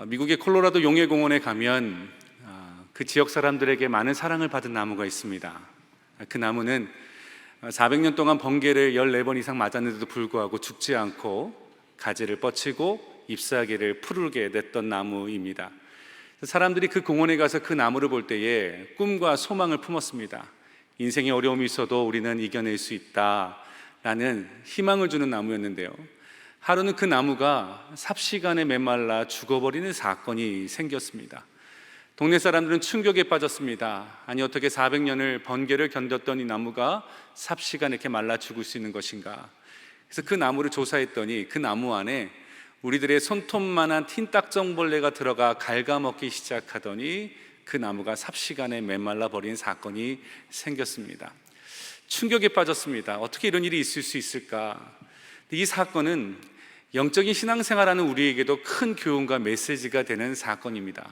미국의 콜로라도 용해공원에 가면 그 지역 사람들에게 많은 사랑을 받은 나무가 있습니다. 그 나무는 400년 동안 번개를 14번 이상 맞았는데도 불구하고 죽지 않고 가지를 뻗치고 잎사귀를 푸르게 냈던 나무입니다. 사람들이 그 공원에 가서 그 나무를 볼 때에 꿈과 소망을 품었습니다. 인생에 어려움이 있어도 우리는 이겨낼 수 있다라는 희망을 주는 나무였는데요, 하루는 그 나무가 삽시간에 메말라 죽어버리는 사건이 생겼습니다. 동네 사람들은 충격에 빠졌습니다. 아니, 어떻게 400년을 번개를 견뎠던 이 나무가 삽시간에 이렇게 말라 죽을 수 있는 것인가. 그래서 그 나무를 조사했더니 그 나무 안에 우리들의 손톱만한 틴딱정벌레가 들어가 갉아먹기 시작하더니 그 나무가 삽시간에 메말라 버린 사건이 생겼습니다. 충격에 빠졌습니다. 어떻게 이런 일이 있을 수 있을까? 이 사건은 영적인 신앙생활하는 우리에게도 큰 교훈과 메시지가 되는 사건입니다.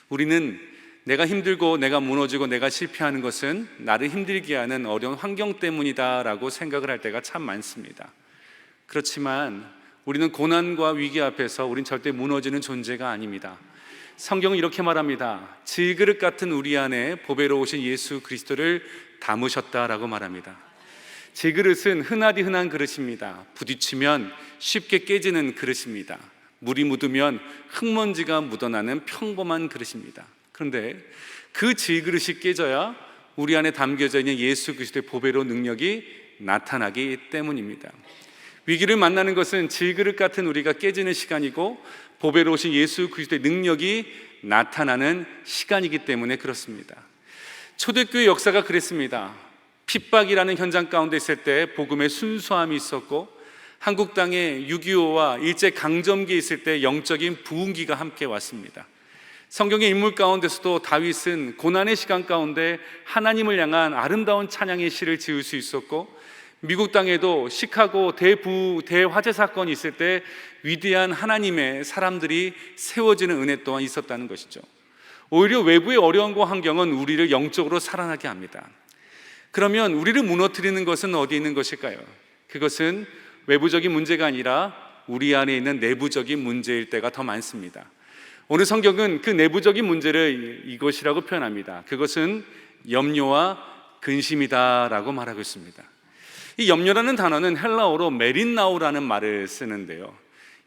우리는 내가 힘들고 내가 무너지고 내가 실패하는 것은 나를 힘들게 하는 어려운 환경 때문이다라고 생각을 할 때가 참 많습니다. 그렇지만 우리는 고난과 위기 앞에서 우린 절대 무너지는 존재가 아닙니다. 성경은 이렇게 말합니다. 질그릇 같은 우리 안에 보배로우신 예수 그리스도를 담으셨다라고 말합니다. 질그릇은 흔하디 흔한 그릇입니다. 부딪히면 쉽게 깨지는 그릇입니다. 물이 묻으면 흙먼지가 묻어나는 평범한 그릇입니다. 그런데 그 질그릇이 깨져야 우리 안에 담겨져 있는 예수 그리스도의 보배로운 능력이 나타나기 때문입니다. 위기를 만나는 것은 질그릇 같은 우리가 깨지는 시간이고 보배로우신 예수 그리스도의 능력이 나타나는 시간이기 때문에 그렇습니다. 초대교회 역사가 그랬습니다. 핍박이라는 현장 가운데 있을 때 복음의 순수함이 있었고, 한국 땅에 6.25와 일제강점기에 있을 때 영적인 부흥기가 함께 왔습니다. 성경의 인물 가운데서도 다윗은 고난의 시간 가운데 하나님을 향한 아름다운 찬양의 시를 지을 수 있었고, 미국 땅에도 시카고 대화재 사건이 있을 때 위대한 하나님의 사람들이 세워지는 은혜 또한 있었다는 것이죠. 오히려 외부의 어려움과 환경은 우리를 영적으로 살아나게 합니다. 그러면 우리를 무너뜨리는 것은 어디에 있는 것일까요? 그것은 외부적인 문제가 아니라 우리 안에 있는 내부적인 문제일 때가 더 많습니다. 오늘 성경은 그 내부적인 문제를 이것이라고 표현합니다. 그것은 염려와 근심이다라고 말하고 있습니다. 이 염려라는 단어는 헬라어로 메린나우라는 말을 쓰는데요,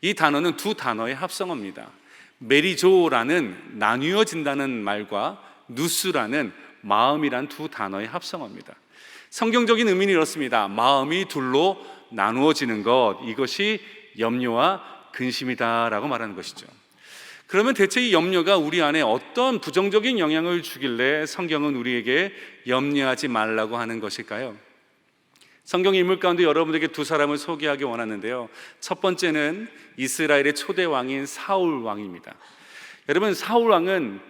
이 단어는 두 단어의 합성어입니다. 메리조라는 나뉘어진다는 말과 누스라는 마음이란 두 단어의 합성어입니다. 성경적인 의미는 이렇습니다. 마음이 둘로 나누어지는 것, 이것이 염려와 근심이다라고 말하는 것이죠. 그러면 대체 이 염려가 우리 안에 어떤 부정적인 영향을 주길래 성경은 우리에게 염려하지 말라고 하는 것일까요? 성경 인물 가운데 여러분에게 두 사람을 소개하기 원하는데요, 첫 번째는 이스라엘의 초대 왕인 사울 왕입니다. 여러분, 사울 왕은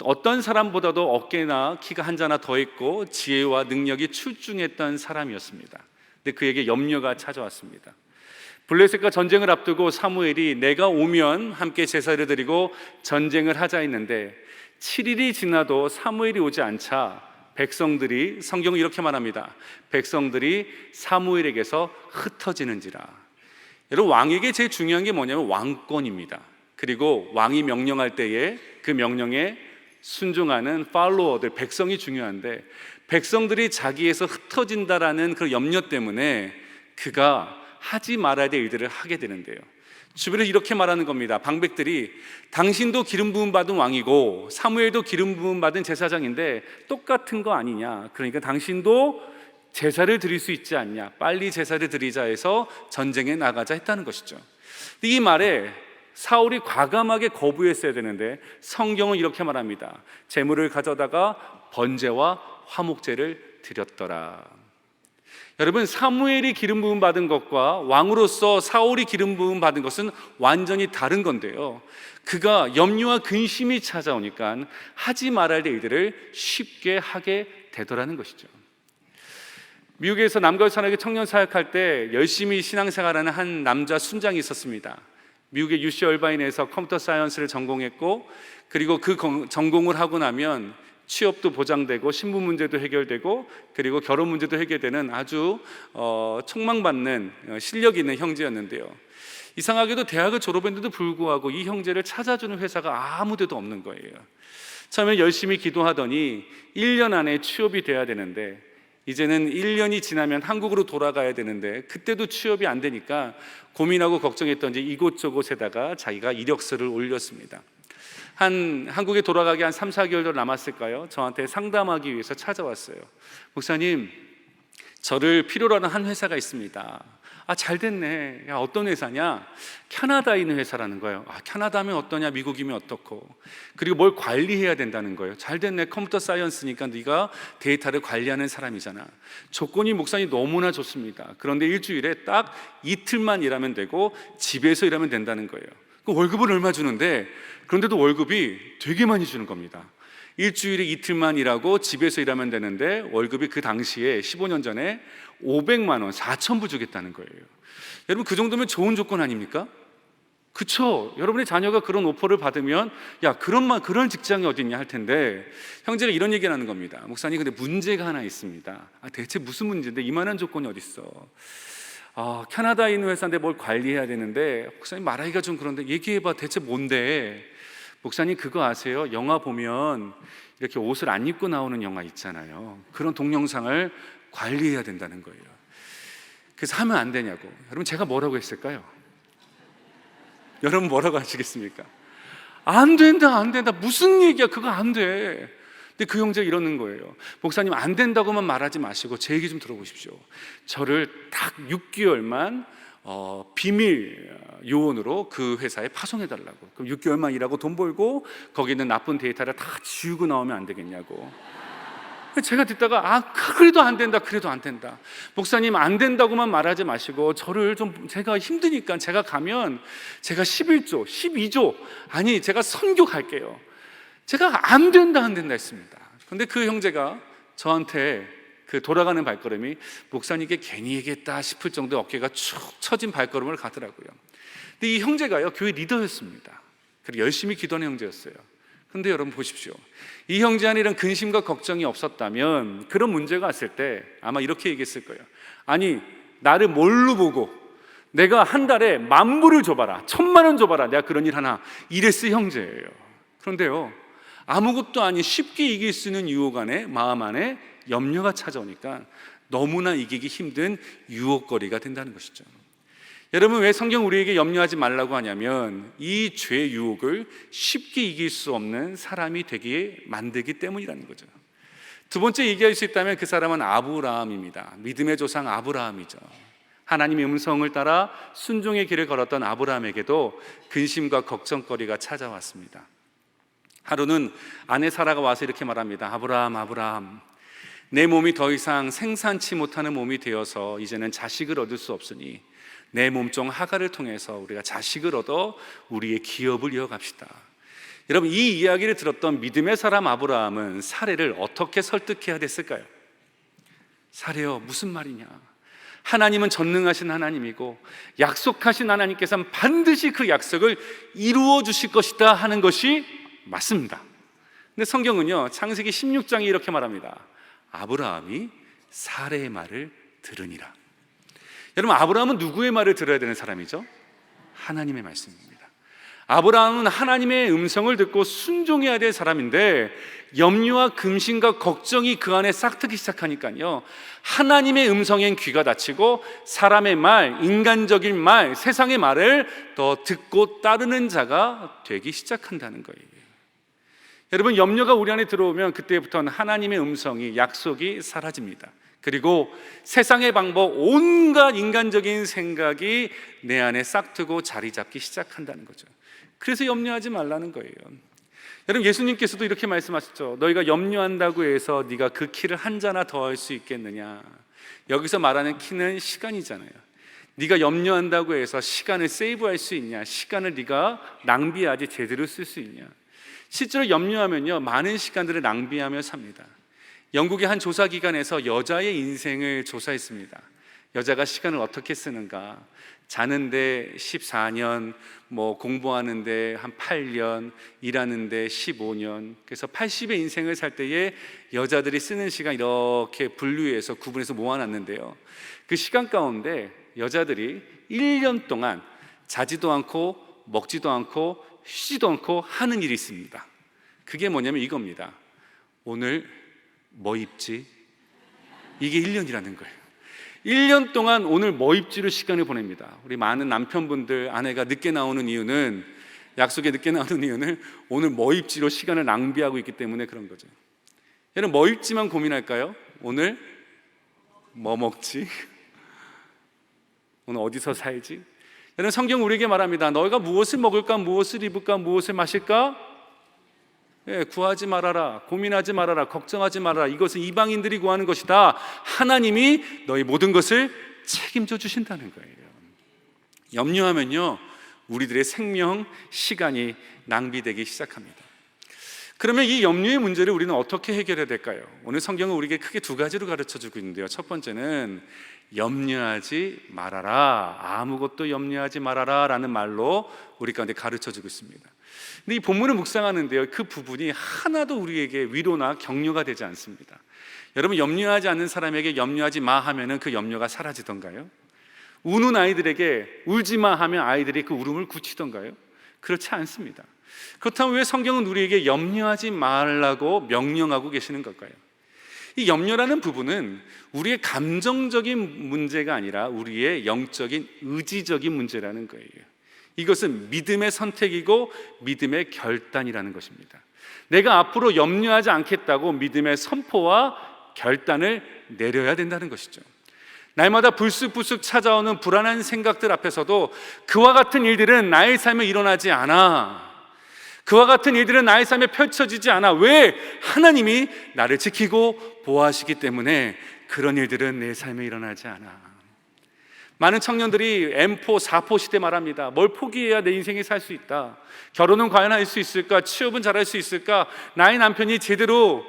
어떤 사람보다도 어깨나 키가 한 자나 더 있고 지혜와 능력이 출중했던 사람이었습니다. 근데 그에게 염려가 찾아왔습니다. 블레셋과 전쟁을 앞두고 사무엘이 내가 오면 함께 제사를 드리고 전쟁을 하자 했는데 7일이 지나도 사무엘이 오지 않자 백성들이, 성경은 이렇게 말합니다. 백성들이 사무엘에게서 흩어지는지라. 여러분, 왕에게 제일 중요한 게 뭐냐면 왕권입니다. 그리고 왕이 명령할 때에 그 명령에 순종하는 팔로워들, 백성이 중요한데, 백성들이 자기에서 흩어진다라는 그 염려 때문에 그가 하지 말아야 될 일들을 하게 되는데요, 주변에서 이렇게 말하는 겁니다. 방백들이 당신도 기름 부음 받은 왕이고 사무엘도 기름 부음 받은 제사장인데 똑같은 거 아니냐, 그러니까 당신도 제사를 드릴 수 있지 않냐, 빨리 제사를 드리자 해서 전쟁에 나가자 했다는 것이죠. 이 말에 사울이 과감하게 거부했어야 되는데 성경은 이렇게 말합니다. 제물을 가져다가 번제와 화목제를 드렸더라. 여러분, 사무엘이 기름 부음 받은 것과 왕으로서 사울이 기름 부음 받은 것은 완전히 다른 건데요, 그가 염려와 근심이 찾아오니까 하지 말아야 될 일들을 쉽게 하게 되더라는 것이죠. 미국에서 남과 여선하게 청년 사역할 때 열심히 신앙생활하는 한 남자 순장이 있었습니다. 미국의 UC 얼바인에서 컴퓨터 사이언스를 전공했고, 그리고 그 전공을 하고 나면 취업도 보장되고 신분 문제도 해결되고 그리고 결혼 문제도 해결되는 아주 촉망받는 실력 있는 형제였는데요. 이상하게도 대학을 졸업했는데도 불구하고 이 형제를 찾아주는 회사가 아무 데도 없는 거예요. 처음에 열심히 기도하더니 1년 안에 취업이 돼야 되는데 이제는 1년이 지나면 한국으로 돌아가야 되는데 그때도 취업이 안 되니까 고민하고 걱정했던지 이곳저곳에다가 자기가 이력서를 올렸습니다. 한국에 돌아가기 한 3, 4개월 더 남았을까요? 저한테 상담하기 위해서 찾아왔어요. 목사님, 저를 필요로 하는 한 회사가 있습니다. 잘 됐네. 야, 어떤 회사냐? 캐나다에 있는 회사라는 거예요. 캐나다면 어떠냐? 미국이면 어떻고. 그리고 뭘 관리해야 된다는 거예요. 잘 됐네. 컴퓨터 사이언스니까 네가 데이터를 관리하는 사람이잖아. 조건이 목사님 너무나 좋습니다. 그런데 일주일에 딱 이틀만 일하면 되고 집에서 일하면 된다는 거예요. 그 월급은 얼마 주는데 그런데도 월급이 되게 많이 주는 겁니다. 일주일에 이틀만 일하고 집에서 일하면 되는데 월급이 그 당시에 15년 전에 500만 원, 4,000불 주겠다는 거예요. 여러분, 그 정도면 좋은 조건 아닙니까? 그쵸? 여러분의 자녀가 그런 오퍼를 받으면 야, 그런 직장이 어딨냐 할 텐데 형제가 이런 얘기를 하는 겁니다. 목사님, 근데 문제가 하나 있습니다. 대체 무슨 문제인데 이만한 조건이 어딨어? 캐나다에 있는 회사인데 뭘 관리해야 되는데 목사님 말하기가 좀 그런데 얘기해봐. 대체 뭔데? 목사님, 그거 아세요? 영화 보면 이렇게 옷을 안 입고 나오는 영화 있잖아요. 그런 동영상을 관리해야 된다는 거예요. 그래서 하면 안 되냐고. 여러분, 제가 뭐라고 했을까요? 여러분 뭐라고 하시겠습니까? 안 된다, 안 된다. 무슨 얘기야? 그거 안 돼. 근데 그 형제가 이러는 거예요. 목사님, 안 된다고만 말하지 마시고 제 얘기 좀 들어보십시오. 저를 딱 6개월만 비밀 요원으로 그 회사에 파송해 달라고. 그럼 6개월만 일하고 돈 벌고 거기 있는 나쁜 데이터를 다 지우고 나오면 안 되겠냐고. 제가 듣다가 그래도 안 된다, 그래도 안 된다. 목사님, 안 된다고만 말하지 마시고 저를 좀, 제가 힘드니까 제가 가면 제가 11조 12조 제가 선교 갈게요. 제가 안 된다 했습니다. 근데 그 형제가 저한테 그 돌아가는 발걸음이 목사님께 괜히 얘기했다 싶을 정도의 어깨가 축 처진 발걸음을 가더라고요. 근데 이 형제가요, 교회 리더였습니다. 그리고 열심히 기도하는 형제였어요. 근데 여러분 보십시오. 이 형제 안에 이런 근심과 걱정이 없었다면 그런 문제가 왔을 때 아마 이렇게 얘기했을 거예요. 나를 뭘로 보고 내가 한 달에 10,000불을 줘봐라, 1,000,000원 줘봐라, 내가 그런 일 하나, 이랬을 형제예요. 그런데요, 아무것도 아닌 쉽게 이길 수 있는 유혹 안에 마음 안에 염려가 찾아오니까 너무나 이기기 힘든 유혹거리가 된다는 것이죠. 여러분, 왜 성경 우리에게 염려하지 말라고 하냐면 이 죄의 유혹을 쉽게 이길 수 없는 사람이 되게 만들기 때문이라는 거죠. 두 번째 얘기할 수 있다면 그 사람은 아브라함입니다. 믿음의 조상 아브라함이죠. 하나님의 음성을 따라 순종의 길을 걸었던 아브라함에게도 근심과 걱정거리가 찾아왔습니다. 하루는 아내 사라가 와서 이렇게 말합니다. 아브라함, 내 몸이 더 이상 생산치 못하는 몸이 되어서 이제는 자식을 얻을 수 없으니 내 몸종 하갈을 통해서 우리가 자식을 얻어 우리의 기업을 이어갑시다. 여러분, 이 이야기를 들었던 믿음의 사람 아브라함은 사례를 어떻게 설득해야 됐을까요? 사례요, 무슨 말이냐? 하나님은 전능하신 하나님이고 약속하신 하나님께서는 반드시 그 약속을 이루어 주실 것이다 하는 것이 맞습니다. 근데 성경은요, 창세기 16장에 이렇게 말합니다. 아브라함이 사례의 말을 들으니라. 여러분, 아브라함은 누구의 말을 들어야 되는 사람이죠? 하나님의 말씀입니다. 아브라함은 하나님의 음성을 듣고 순종해야 될 사람인데 염려와 근심과 걱정이 그 안에 싹트기 시작하니까요, 하나님의 음성엔 귀가 닫히고 사람의 말, 인간적인 말, 세상의 말을 더 듣고 따르는 자가 되기 시작한다는 거예요. 여러분, 염려가 우리 안에 들어오면 그때부터는 하나님의 음성이, 약속이 사라집니다. 그리고 세상의 방법, 온갖 인간적인 생각이 내 안에 싹트고 자리 잡기 시작한다는 거죠. 그래서 염려하지 말라는 거예요. 여러분, 예수님께서도 이렇게 말씀하셨죠. 너희가 염려한다고 해서 네가 그 키를 한 자나 더할 수 있겠느냐. 여기서 말하는 키는 시간이잖아요. 네가 염려한다고 해서 시간을 세이브할 수 있냐, 시간을 네가 낭비하지 제대로 쓸 수 있냐. 실제로 염려하면요, 많은 시간들을 낭비하며 삽니다. 영국의 한 조사기관에서 여자의 인생을 조사했습니다. 여자가 시간을 어떻게 쓰는가, 자는데 14년, 뭐 공부하는데 한 8년, 일하는데 15년. 그래서 80의 인생을 살 때에 여자들이 쓰는 시간 이렇게 분류해서 구분해서 모아놨는데요, 그 시간 가운데 여자들이 1년 동안 자지도 않고 먹지도 않고 쉬지도 않고 하는 일이 있습니다. 그게 뭐냐면 이겁니다. 오늘 뭐 입지? 이게 1년이라는 거예요. 1년 동안 오늘 뭐 입지로 시간을 보냅니다. 우리 많은 남편분들, 아내가 늦게 나오는 이유는, 약속에 늦게 나오는 이유는 오늘 뭐 입지로 시간을 낭비하고 있기 때문에 그런 거죠. 여러분, 뭐 입지만 고민할까요? 오늘 뭐 먹지? 오늘 어디서 살지? 여러분, 성경 우리에게 말합니다. 너희가 무엇을 먹을까, 무엇을 입을까, 무엇을 마실까? 구하지 말아라, 고민하지 말아라, 걱정하지 말아라. 이것은 이방인들이 구하는 것이다. 하나님이 너희 모든 것을 책임져 주신다는 거예요. 염려하면요, 우리들의 생명, 시간이 낭비되기 시작합니다. 그러면 이 염려의 문제를 우리는 어떻게 해결해야 될까요? 오늘 성경은 우리에게 크게 두 가지로 가르쳐주고 있는데요, 첫 번째는 염려하지 말아라, 아무것도 염려하지 말아라 라는 말로 우리 가운데 가르쳐주고 있습니다. 근데 이 본문을 묵상하는데요, 그 부분이 하나도 우리에게 위로나 격려가 되지 않습니다. 여러분, 염려하지 않는 사람에게 염려하지 마 하면은 그 염려가 사라지던가요? 우는 아이들에게 울지 마 하면 아이들이 그 울음을 굳히던가요? 그렇지 않습니다. 그렇다면 왜 성경은 우리에게 염려하지 말라고 명령하고 계시는 걸까요? 이 염려라는 부분은 우리의 감정적인 문제가 아니라 우리의 영적인 의지적인 문제라는 거예요. 이것은 믿음의 선택이고 믿음의 결단이라는 것입니다. 내가 앞으로 염려하지 않겠다고 믿음의 선포와 결단을 내려야 된다는 것이죠. 날마다 불쑥불쑥 찾아오는 불안한 생각들 앞에서도 그와 같은 일들은 나의 삶에 일어나지 않아, 그와 같은 일들은 나의 삶에 펼쳐지지 않아. 왜? 하나님이 나를 지키고 보호하시기 때문에 그런 일들은 내 삶에 일어나지 않아. 많은 청년들이 M4, 4포 시대 말합니다. 뭘 포기해야 내 인생에 살 수 있다. 결혼은 과연 할 수 있을까? 취업은 잘할 수 있을까? 나의 남편이 제대로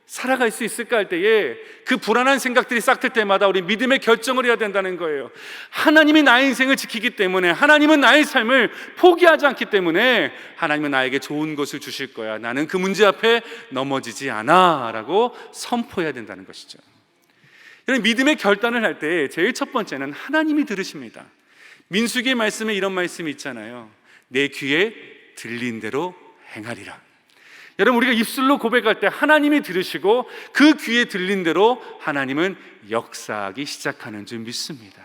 살아갈 수 있을까 할 때에 그 불안한 생각들이 싹틀 때마다 우리 믿음의 결정을 해야 된다는 거예요. 하나님이 나의 인생을 지키기 때문에, 하나님은 나의 삶을 포기하지 않기 때문에 하나님은 나에게 좋은 것을 주실 거야. 나는 그 문제 앞에 넘어지지 않아 라고 선포해야 된다는 것이죠. 여러분, 믿음의 결단을 할 때 제일 첫 번째는 하나님이 들으십니다. 민수기의 말씀에 이런 말씀이 있잖아요. 내 귀에 들린 대로 행하리라. 여러분, 우리가 입술로 고백할 때 하나님이 들으시고 그 귀에 들린 대로 하나님은 역사하기 시작하는 줄 믿습니다.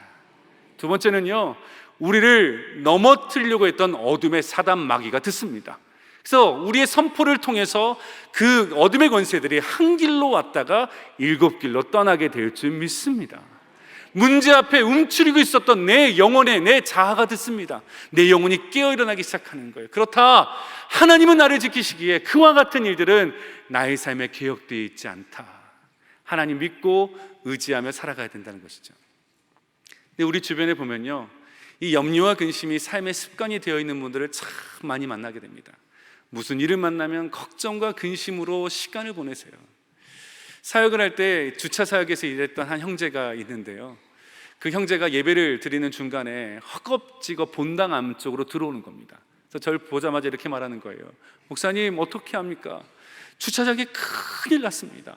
두 번째는요, 우리를 넘어뜨리려고 했던 어둠의 사단 마귀가 듣습니다. 그래서 우리의 선포를 통해서 그 어둠의 권세들이 한 길로 왔다가 7길로 떠나게 될 줄 믿습니다. 문제 앞에 움츠리고 있었던 내 영혼의 내 자아가 듣습니다. 내 영혼이 깨어 일어나기 시작하는 거예요. 그렇다, 하나님은 나를 지키시기에 그와 같은 일들은 나의 삶에 기억되어 있지 않다. 하나님 믿고 의지하며 살아가야 된다는 것이죠. 근데 우리 주변에 보면요, 이 염려와 근심이 삶의 습관이 되어 있는 분들을 참 많이 만나게 됩니다. 무슨 일을 만나면 걱정과 근심으로 시간을 보내세요. 사역을 할 때 주차 사역에서 일했던 한 형제가 있는데요, 그 형제가 예배를 드리는 중간에 허겁지겁 본당 안쪽으로 들어오는 겁니다. 그래서 저를 보자마자 이렇게 말하는 거예요. 목사님, 어떻게 합니까? 주차장에 큰일 났습니다.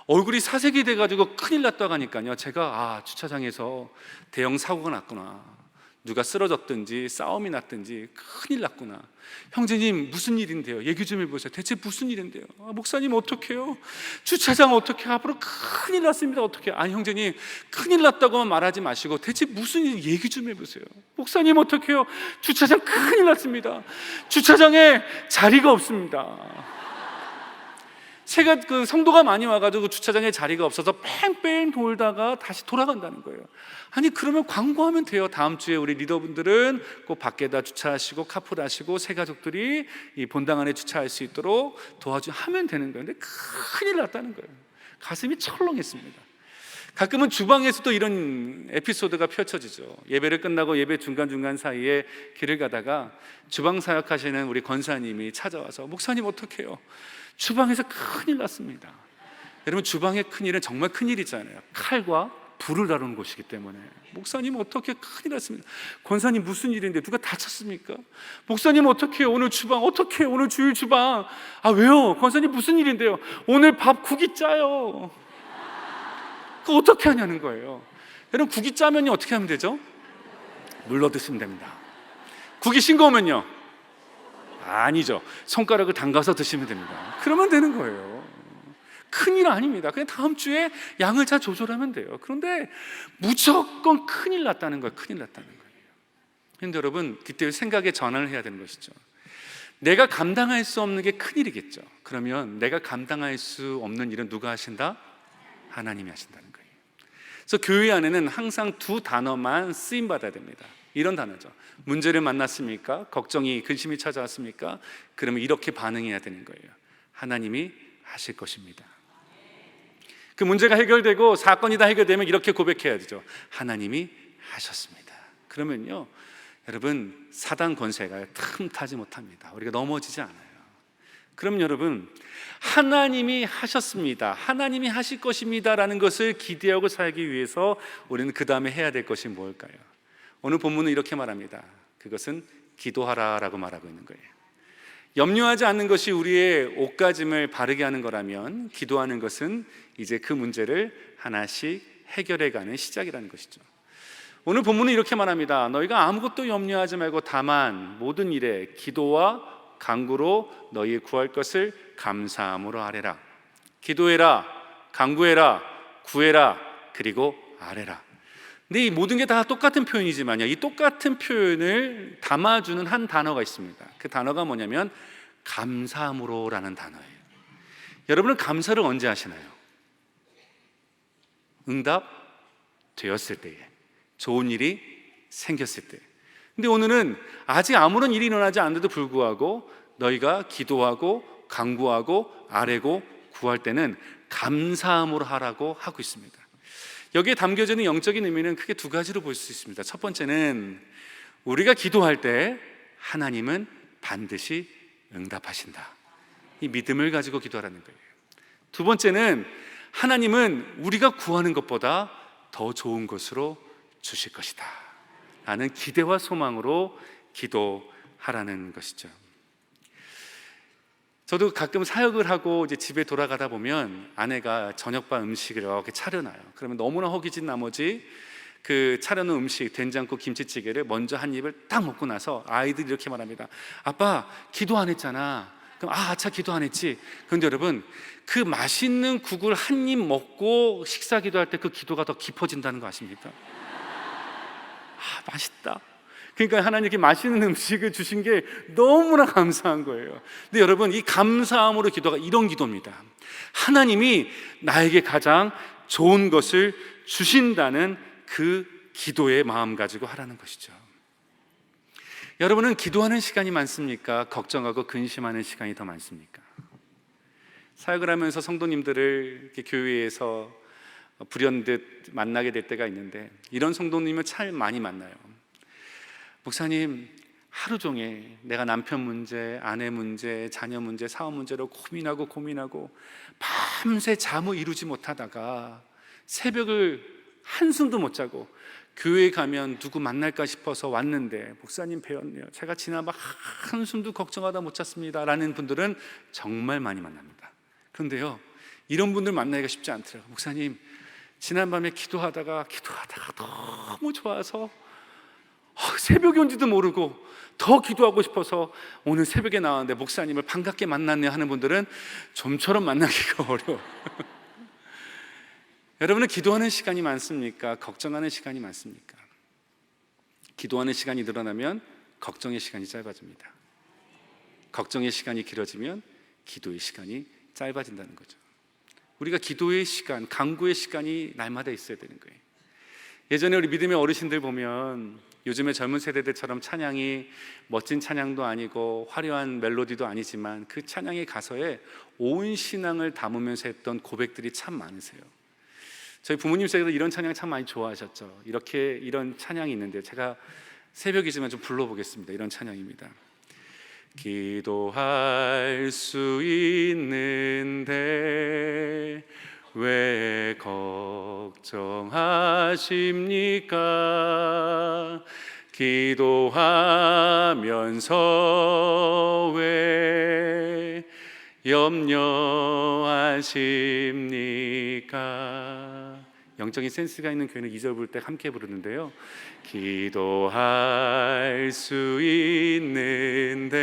얼굴이 사색이 돼가지고 큰일 났다고 하니까요, 제가 주차장에서 대형 사고가 났구나, 누가 쓰러졌든지 싸움이 났든지 큰일 났구나. 형제님, 무슨 일인데요? 얘기 좀 해보세요. 대체 무슨 일인데요? 목사님, 어떡해요? 주차장 어떻게, 앞으로 큰일 났습니다. 어떻게? 아니, 형제님, 큰일 났다고만 말하지 마시고 대체 무슨 일, 얘기 좀 해보세요. 목사님, 어떡해요? 주차장 큰일 났습니다. 주차장에 자리가 없습니다. 제가 그 성도가 많이 와가지고 주차장에 자리가 없어서 뺑뺑 돌다가 다시 돌아간다는 거예요. 아니, 그러면 광고하면 돼요. 다음 주에 우리 리더분들은 꼭 밖에다 주차하시고 카풀하시고 새 가족들이 이 본당 안에 주차할 수 있도록 도와주면 되는 거예요. 근데 큰일 났다는 거예요. 가슴이 철렁했습니다. 가끔은 주방에서도 이런 에피소드가 펼쳐지죠. 예배를 끝나고 예배 중간중간 사이에 길을 가다가 주방 사역하시는 우리 권사님이 찾아와서, 목사님, 어떡해요? 주방에서 큰일 났습니다. 여러분, 주방의 큰일은 정말 큰일이잖아요. 칼과 불을 다루는 곳이기 때문에. 목사님 어떻게 큰일 났습니다. 권사님 무슨 일인데 누가 다쳤습니까? 목사님 어떻게 해요? 오늘 주방 어떻게 해요? 오늘 주일 주방. 아 왜요? 권사님 무슨 일인데요? 오늘 밥 국이 짜요. 그거 어떻게 하냐는 거예요. 여러분 국이 짜면요 어떻게 하면 되죠? 물러 드시면 됩니다. 국이 싱거우면요? 아니죠. 손가락을 담가서 드시면 됩니다. 그러면 되는 거예요. 큰일 아닙니다. 그냥 다음 주에 양을 잘 조절하면 돼요. 그런데 무조건 큰일 났다는 거예요. 큰일 났다는 거예요. 그런데 여러분 그때 생각의 전환을 해야 되는 것이죠. 내가 감당할 수 없는 게 큰일이겠죠. 그러면 내가 감당할 수 없는 일은 누가 하신다? 하나님이 하신다는 거예요. 그래서 교회 안에는 항상 두 단어만 쓰임받아야 됩니다. 이런 단어죠. 문제를 만났습니까? 걱정이 근심이 찾아왔습니까? 그러면 이렇게 반응해야 되는 거예요. 하나님이 하실 것입니다. 그 문제가 해결되고 사건이 다 해결되면 이렇게 고백해야 되죠. 하나님이 하셨습니다. 그러면요 여러분 사단 권세가 틈타지 못합니다. 우리가 넘어지지 않아요. 그럼 여러분 하나님이 하셨습니다, 하나님이 하실 것입니다 라는 것을 기대하고 살기 위해서 우리는 그 다음에 해야 될 것이 뭘까요? 오늘 본문은 이렇게 말합니다. 그것은 기도하라 라고 말하고 있는 거예요. 염려하지 않는 것이 우리의 옷가짐을 바르게 하는 거라면 기도하는 것은 이제 그 문제를 하나씩 해결해가는 시작이라는 것이죠. 오늘 본문은 이렇게 말합니다. 너희가 아무것도 염려하지 말고 다만 모든 일에 기도와 간구로 너희 구할 것을 감사함으로 아뢰라. 기도해라, 간구해라, 구해라, 그리고 아뢰라. 근데 이 모든 게 다 똑같은 표현이지만요, 이 똑같은 표현을 담아주는 한 단어가 있습니다. 그 단어가 뭐냐면 감사함으로라는 단어예요. 여러분은 감사를 언제 하시나요? 응답 되었을 때에, 좋은 일이 생겼을 때. 근데 오늘은 아직 아무런 일이 일어나지 않는데도 불구하고 너희가 기도하고 간구하고 아뢰고 구할 때는 감사함으로 하라고 하고 있습니다. 여기에 담겨져 있는 영적인 의미는 크게 두 가지로 볼 수 있습니다. 첫 번째는 우리가 기도할 때 하나님은 반드시 응답하신다, 이 믿음을 가지고 기도하라는 거예요. 두 번째는 하나님은 우리가 구하는 것보다 더 좋은 것으로 주실 것이다 라는 기대와 소망으로 기도하라는 것이죠. 저도 가끔 사역을 하고 이제 집에 돌아가다 보면 아내가 저녁밥 음식을 이렇게 차려놔요. 그러면 너무나 허기진 나머지 그 차려놓은 음식, 된장국 김치찌개를 먼저 한 입을 딱 먹고 나서 아이들이 이렇게 말합니다. 아빠 기도 안 했잖아. 그럼 아차 기도 안 했지. 그런데 여러분 그 맛있는 국을 한 입 먹고 식사 기도할 때 그 기도가 더 깊어진다는 거 아십니까? 맛있다. 그러니까 하나님께 맛있는 음식을 주신 게 너무나 감사한 거예요. 근데 여러분 이 감사함으로 기도가 이런 기도입니다. 하나님이 나에게 가장 좋은 것을 주신다는 그 기도의 마음 가지고 하라는 것이죠. 여러분은 기도하는 시간이 많습니까? 걱정하고 근심하는 시간이 더 많습니까? 사역을 하면서 성도님들을 이렇게 교회에서 불현듯 만나게 될 때가 있는데 이런 성도님을 참 많이 만나요. 목사님 하루 종일 내가 남편 문제, 아내 문제, 자녀 문제, 사업 문제로 고민하고 밤새 잠을 이루지 못하다가 새벽을 한숨도 못 자고 교회에 가면 누구 만날까 싶어서 왔는데 목사님 뵈었네요. 제가 지난밤 한숨도 걱정하다 못 잤습니다 라는 분들은 정말 많이 만납니다. 그런데요 이런 분들 만나기가 쉽지 않더라고요. 목사님 지난밤에 기도하다가 너무 좋아서 새벽이 온지도 모르고 더 기도하고 싶어서 오늘 새벽에 나왔는데 목사님을 반갑게 만났네 하는 분들은 좀처럼 만나기가 어려워요. 여러분은 기도하는 시간이 많습니까? 걱정하는 시간이 많습니까? 기도하는 시간이 늘어나면 걱정의 시간이 짧아집니다. 걱정의 시간이 길어지면 기도의 시간이 짧아진다는 거죠. 우리가 기도의 시간, 간구의 시간이 날마다 있어야 되는 거예요. 예전에 우리 믿음의 어르신들 보면 요즘의 젊은 세대들처럼 찬양이 멋진 찬양도 아니고 화려한 멜로디도 아니지만 그 찬양의 가사에 온 신앙을 담으면서 했던 고백들이 참 많으세요. 저희 부모님 세대도 이런 찬양 참 많이 좋아하셨죠. 이런 찬양이 있는데 제가 새벽이지만 좀 불러보겠습니다. 이런 찬양입니다. 기도할 수 있는데 왜 걱정하나 걱정하십니까? 기도하면서 왜 염려하십니까? 영적인 센스가 있는 교회는 2절 부를 때 함께 부르는데요. 기도할 수 있는데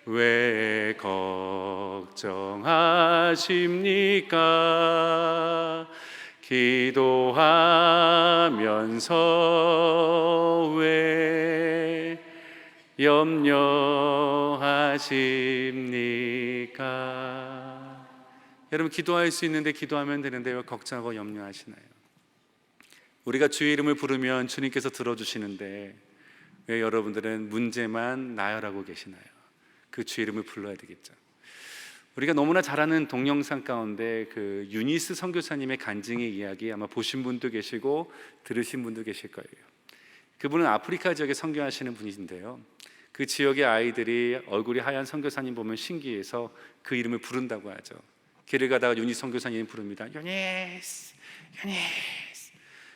왜 걱정하십니까? 기도하면서 왜 염려하십니까? 여러분, 기도할 수 있는데 기도하면 되는데 왜 걱정하고 염려하시나요? 우리가 주의 이름을 부르면 주님께서 들어주시는데 왜 여러분들은 문제만 나열하고 계시나요? 그 주의 이름을 불러야 되겠죠. 우리가 너무나 잘 아는 동영상 가운데 그 유니스 선교사님의 간증의 이야기 아마 보신 분도 계시고 들으신 분도 계실 거예요. 그분은 아프리카 지역에 선교하시는 분이신데요, 그 지역의 아이들이 얼굴이 하얀 선교사님 보면 신기해서 그 이름을 부른다고 하죠. 길을 가다가 유니스 선교사님 부릅니다. 유니스, 유니스.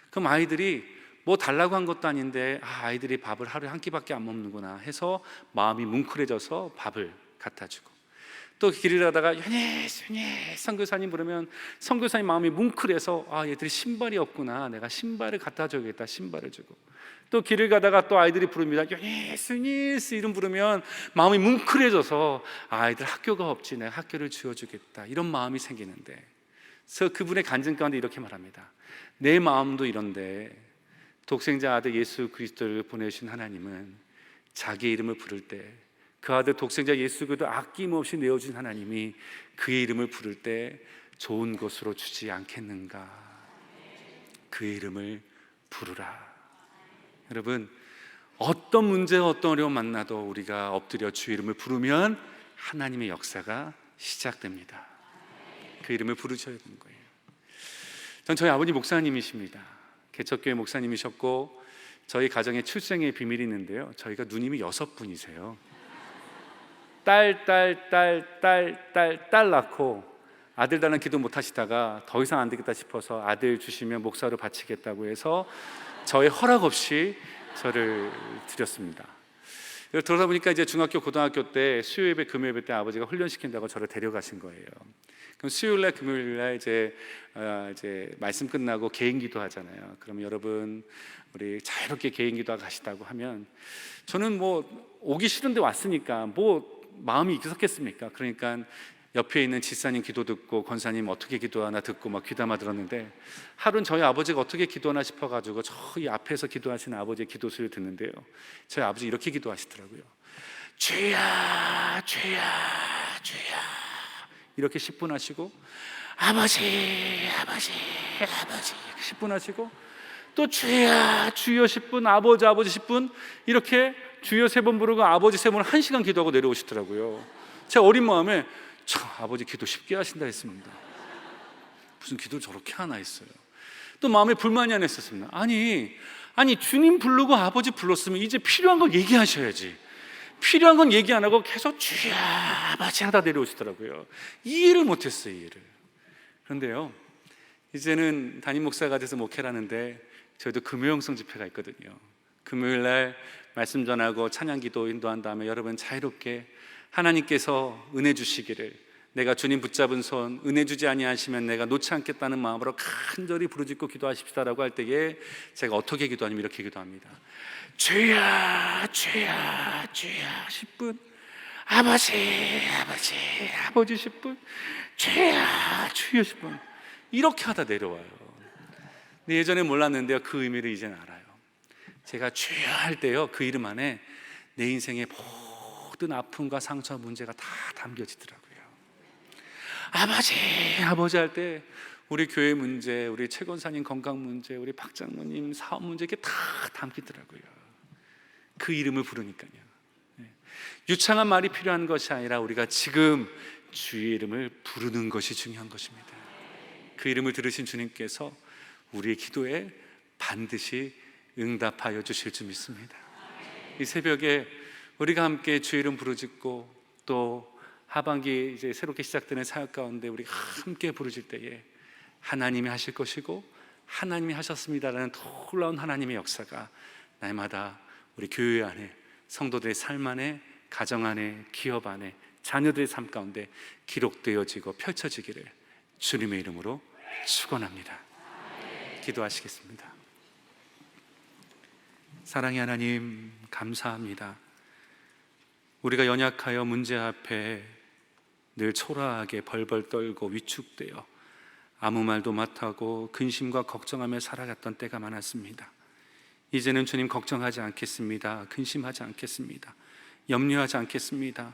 그럼 아이들이 뭐 달라고 한 것도 아닌데 아이들이 밥을 하루에 한 끼밖에 안 먹는구나 해서 마음이 뭉클해져서 밥을 갖다 주고, 또 길을 가다가 유니스, 유니스 선교사님 부르면 선교사님 마음이 뭉클해서 얘들이 신발이 없구나, 내가 신발을 갖다 줘야겠다, 신발을 주고, 또 길을 가다가 또 아이들이 부릅니다. 유니스, 유니스 이름 부르면 마음이 뭉클해져서 아이들 학교가 없지, 내가 학교를 지어주겠다, 이런 마음이 생기는데, 그래서 그분의 간증 가운데 이렇게 말합니다. 내 마음도 이런데 독생자 아들 예수 그리스도를 보내신 하나님은 자기 이름을 부를 때 그 아들 독생자 예수 그리스도 아낌없이 내어준 하나님이 그의 이름을 부를 때 좋은 것으로 주지 않겠는가? 그의 이름을 부르라. 여러분, 어떤 문제, 어떤 어려움 만나도 우리가 엎드려 주의 이름을 부르면 하나님의 역사가 시작됩니다. 그 이름을 부르셔야 되는 거예요. 전 저희 아버지 목사님이십니다. 개척교회 목사님이셨고 저희 가정에 출생의 비밀이 있는데요, 저희가 누님이 6분이세요. 딸 낳고 아들 달라는 기도 못 하시다가 더 이상 안 되겠다 싶어서 아들 주시면 목사로 바치겠다고 해서 저의 허락 없이 저를 드렸습니다. 그러다 보니까 이제 중학교, 고등학교 때 수요 예배, 금요 예배 때 아버지가 훈련시킨다고 저를 데려가신 거예요. 그럼 수요일 날, 금요일 날 이제 말씀 끝나고 개인 기도 하잖아요. 그럼 여러분 우리 자유롭게 개인 기도 가시다고 하면 저는 뭐 오기 싫은데 왔으니까 뭐 마음이 익숙했습니까? 그러니까 옆에 있는 집사님 기도 듣고 권사님 어떻게 기도하나 듣고 막 귀담아 들었는데, 하루는 저희 아버지가 어떻게 기도하나 싶어가지고 저희 앞에서 기도하시는 아버지의 기도소리를 듣는데요, 저희 아버지 이렇게 기도하시더라고요. 주야, 주야, 주야, 이렇게 10분 하시고, 아버지, 아버지, 아버지 10분 하시고, 또 주야, 주여 10분, 아버지, 아버지 10분, 이렇게 주여 3번 부르고 아버지 3번 1시간 기도하고 내려오시더라고요. 제가 어린 마음에 아버지 기도 쉽게 하신다 했습니다. 무슨 기도를 저렇게 하나 했어요. 또 마음에 불만이 하나 있었습니다. 아니 주님 부르고 아버지 불렀으면 이제 필요한 걸 얘기하셔야지. 필요한 건 얘기 안 하고 계속 주여 아버지 하다 내려오시더라고요. 이해를 못했어요, 이해를. 그런데요, 이제는 담임 목사가 돼서 목회를 하는데 저희도 금요형성 집회가 있거든요. 금요일 날 말씀 전하고 찬양 기도 인도한 다음에 여러분 자유롭게 하나님께서 은혜 주시기를, 내가 주님 붙잡은 손 은혜 주지 아니하시면 내가 놓지 않겠다는 마음으로 간절히 부르짖고 기도하십시다라고 할 때에 제가 어떻게 기도하냐면 이렇게 기도합니다. 주야, 주야, 주야 10분, 아버지, 아버지, 아버지 10분, 주야, 주여 10분, 이렇게 하다 내려와요. 근데 예전에 몰랐는데요, 그 의미를 이제는 알아요. 제가 주여 할 때요, 그 이름 안에 내 인생의 모든 아픔과 상처, 문제가 다 담겨지더라고요. 아버지, 아버지 할 때 우리 교회 문제, 우리 최 권사님 건강 문제, 우리 박 장모님 사업 문제, 이게 다 담기더라고요. 그 이름을 부르니까요. 유창한 말이 필요한 것이 아니라 우리가 지금 주의 이름을 부르는 것이 중요한 것입니다. 그 이름을 들으신 주님께서 우리의 기도에 반드시 응답하여 주실 줄 믿습니다. 이 새벽에 우리가 함께 주의 이름 부르짖고 또 하반기 이제 새롭게 시작되는 사역 가운데 우리가 함께 부르짖을 때에 하나님이 하실 것이고 하나님이 하셨습니다라는 놀라운 하나님의 역사가 날마다 우리 교회 안에, 성도들의 삶 안에, 가정 안에, 기업 안에, 자녀들의 삶 가운데 기록되어지고 펼쳐지기를 주님의 이름으로 축원합니다. 기도하시겠습니다. 사랑의 하나님, 감사합니다. 우리가 연약하여 문제 앞에 늘 초라하게 벌벌 떨고 위축되어 아무 말도 못하고 근심과 걱정하며 살아갔던 때가 많았습니다. 이제는 주님 걱정하지 않겠습니다. 근심하지 않겠습니다. 염려하지 않겠습니다.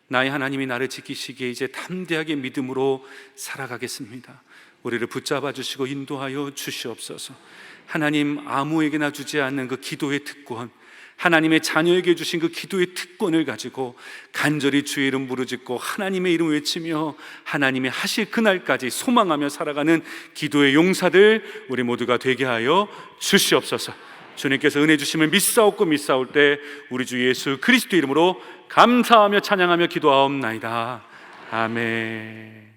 나의 하나님이 나를 지키시기에 이제 담대하게 믿음으로 살아가겠습니다. 우리를 붙잡아 주시고 인도하여 주시옵소서. 하나님, 아무에게나 주지 않는 그 기도의 특권, 하나님의 자녀에게 주신 그 기도의 특권을 가지고 간절히 주의 이름 부르짖고 하나님의 이름 외치며 하나님의 하실 그날까지 소망하며 살아가는 기도의 용사들 우리 모두가 되게 하여 주시옵소서. 주님께서 은혜 주심을 믿사옵고 믿사올 때 우리 주 예수 그리스도 이름으로 감사하며 찬양하며 기도하옵나이다. 아멘.